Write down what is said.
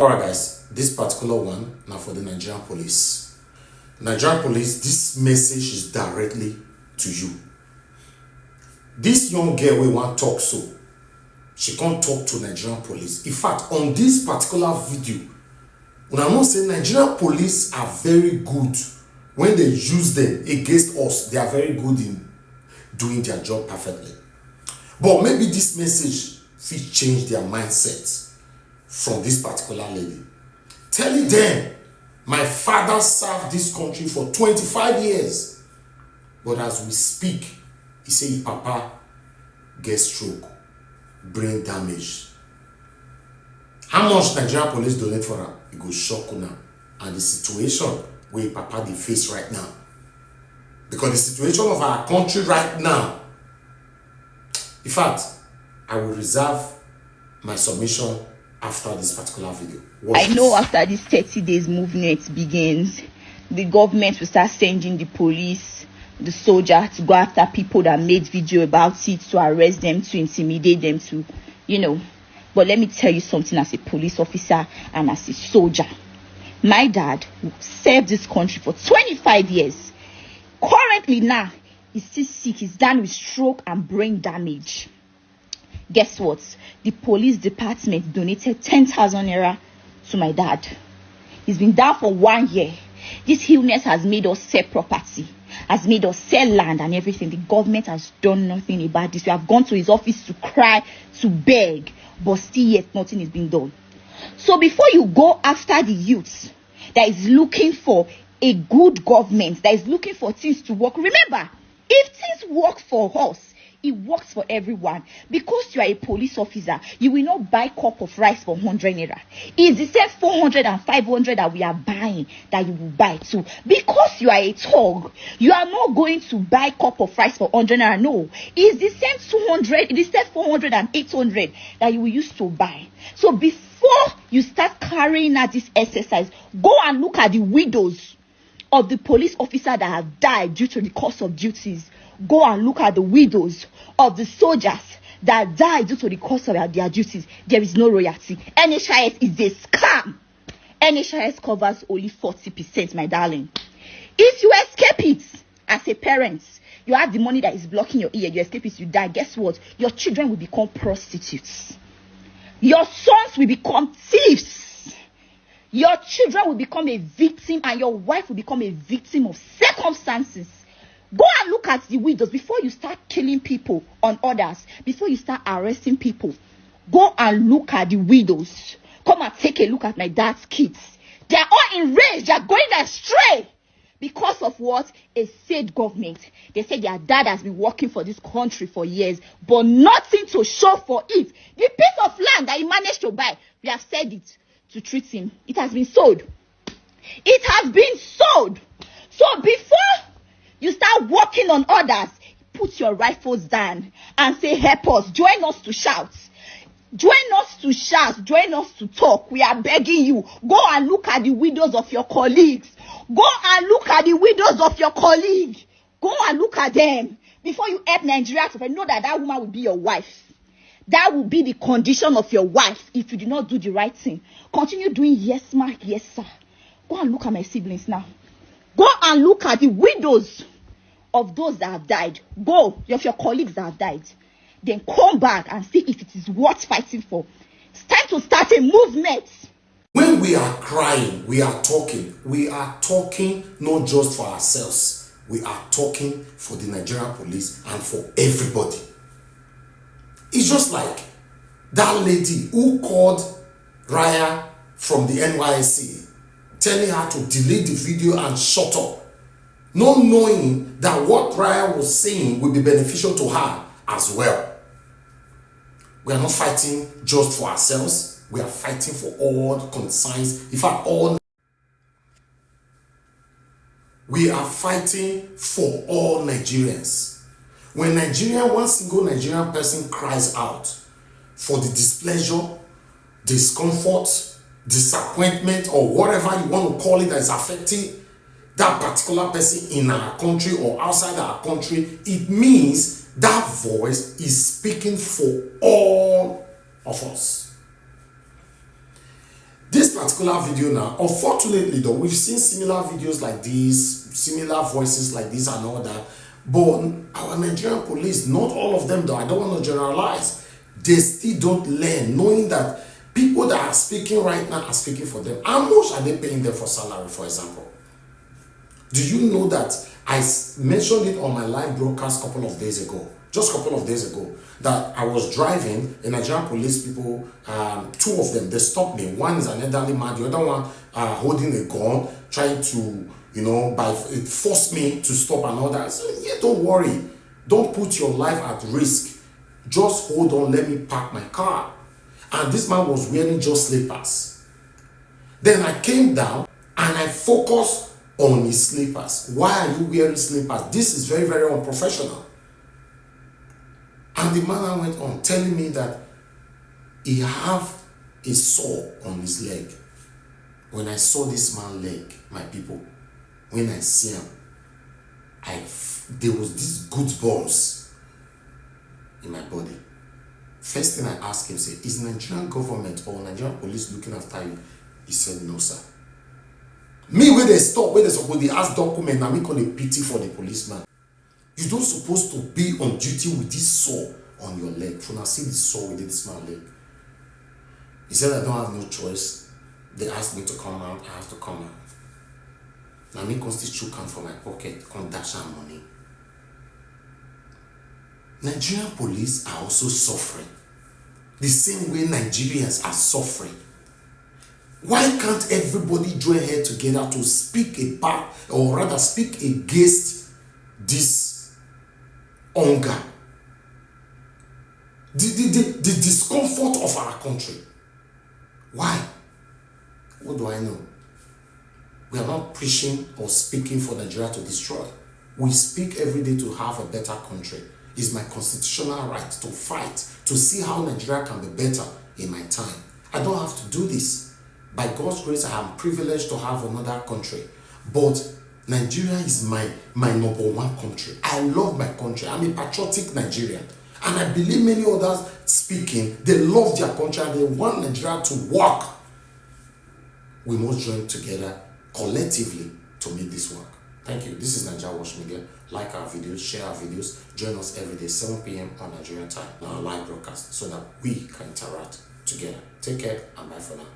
Alright guys, this particular one now for the Nigerian police. Nigerian police, this message is directly to you. This young girl we want talk so, she can't talk to Nigerian police. In fact, on this particular video, when I know say Nigerian police are very good when they use them against us. They are very good in doing their job perfectly. But maybe this message will change their mindset from this particular lady. Telling them, my father served this country for 25 years. But as we speak, he say papa get stroke, brain damage. How much Nigerian police donate for her? It go shock now. And the situation where papa they face right now. Because the situation of our country right now, in fact, I will reserve my submission after this particular video. I know after this 30 days movement begins, the government will start sending the police, the soldier to go after people that made video about it, to arrest them, to intimidate them, to, But let me tell you something as a police officer and as a soldier. My dad served this country for 25 years. Currently now, he's still sick. He's down with stroke and brain damage. Guess what? The police department donated 10,000 naira to my dad. He's been down for 1 year. This illness has made us sell property, has made us sell land and everything. The government has done nothing about this. We have gone to his office to cry, to beg, but still yet nothing is being done. So before you go after the youth that is looking for a good government, that is looking for things to work, remember, if things work for us, it works for everyone. Because you are a police officer, you will not buy cup of rice for 100 naira. It's the same 400 and 500 that we are buying that you will buy too. Because you are a thug, you are not going to buy cup of rice for 100 naira. No, it's the same 200, it's the same 400 and 800 that you will use to buy. So before you start carrying out this exercise, go and look at the widows of the police officer that have died due to the course of duties. Go and look at the widows of the soldiers that died due to the course of their duties. There is no royalty. NHIS is a scam. NHIS covers only 40%, my darling. If you escape it as a parent, you have the money that is blocking your ear, you escape it, you die. Guess what? Your children will become prostitutes. Your sons will become thieves. Your children will become a victim, and your wife will become a victim of circumstances. Go and look at the widows before you start killing people on others, before you start arresting people. Go and look at the widows. Come and take a look at my dad's kids. They are all enraged. They are going astray. Because of what? A said government. They say their dad has been working for this country for years, but nothing to show for it. The piece of land that he managed to buy, we have said it to treat him. It has been sold. It has been sold. So before you start working on others, put your rifles down and say, help us. Join us to shout. Join us to shout. Join us to talk. We are begging you. Go and look at the widows of your colleagues. Go and look at the widows of your colleague. Go and look at them. Before you help Nigeria, know that that woman will be your wife. That will be the condition of your wife if you do not do the right thing. Continue doing yes, ma, yes, sir. Go and look at my siblings now. Go and look at the widows of those that have died. Go, of your colleagues that have died. Then come back and see if it is worth fighting for. It's time to start a movement. When we are crying, we are talking. We are talking not just for ourselves. We are talking for the Nigerian police and for everybody. It's just like that lady who called Raya from the NYSC, telling her to delete the video and shut up, not knowing that what Raya was saying would be beneficial to her as well. We are not fighting just for ourselves. We are fighting for all concerns. In fact, we are fighting for all Nigerians. When one single Nigerian person cries out for the displeasure, discomfort, disappointment, or whatever you want to call it that is affecting that particular person in our country or outside our country, it means that voice is speaking for all of us. This particular video now, unfortunately though, we've seen similar videos like this, similar voices like this and all that, but our Nigerian police, not all of them though, I don't want to generalize, they still don't learn, knowing that people that are speaking right now are speaking for them. How much are they paying them for salary, for example? Do you know that I mentioned it on my live broadcast a couple of days ago, just a couple of days ago, that I was driving, the Nigerian police people, two of them, they stopped me. One is an elderly man, the other one holding a gun, trying to, you know, it forced me to stop and all that. I said, yeah, don't worry. Don't put your life at risk. Just hold on, let me park my car. And this man was wearing just slippers. Then I came down and I focused on his slippers. Why are you wearing slippers? This is very, very unprofessional. And the man went on telling me that he have a sore on his leg. When I saw this man's leg, my people, when I see him, there was these goosebumps in my body. First thing I asked him, say, is Nigerian government or Nigerian police looking after you? He said, no, sir. Me, when they stop, when they suppose they ask document, now me call a pity for the policeman. You don't supposed to be on duty with this sore on your leg. For now, see this sore with this man's leg. He said, I don't have no choice. They asked me to come out, I have to come out. Now me constitute come from my pocket, come dash and money. Nigerian police are also suffering. The same way Nigerians are suffering. Why can't everybody join head together to speak about, or rather speak against this hunger? The discomfort of our country. Why? What do I know? We are not preaching or speaking for Nigeria to destroy. We speak every day to have a better country. It's my constitutional right to fight, to see how Nigeria can be better in my time. I don't have to do this. By God's grace, I am privileged to have another country. But Nigeria is my number one country. I love my country. I'm a patriotic Nigerian. And I believe many others speaking, they love their country and they want Nigeria to work. We must join together collectively to make this work. Thank you. This is NAIJA Media. Like our videos, share our videos. Join us every day, 7 p.m. on Nigerian time, on our live broadcast, so that we can interact together. Take care and bye for now.